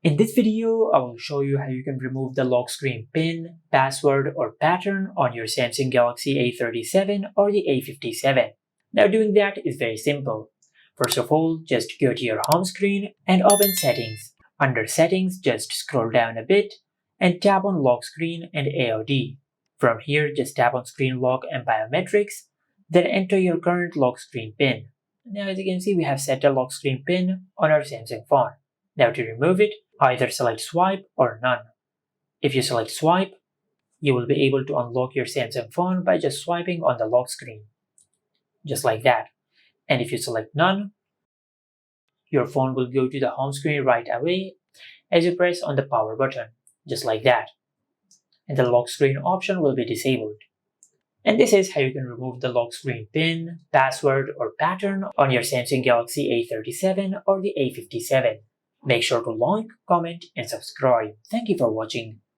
In this video, I will show you how you can remove the lock screen PIN, password, or pattern on your Samsung Galaxy A37 or the A57. Now doing that is very simple. First of all, just go to your home screen and open Settings. Under Settings, just scroll down a bit and tap on Lock Screen and AOD. From here, just tap on Screen Lock and Biometrics, then enter your current lock screen PIN. Now as you can see, we have set a lock screen PIN on our Samsung phone. Now to remove it, either select Swipe or None. If you select Swipe, you will be able to unlock your Samsung phone by just swiping on the lock screen. Just like that. And if you select None, your phone will go to the home screen right away as you press on the power button. Just like that. And the lock screen option will be disabled. And this is how you can remove the lock screen PIN, password, or pattern on your Samsung Galaxy A37 or the A57. Make sure to like, comment, and subscribe. Thank you for watching.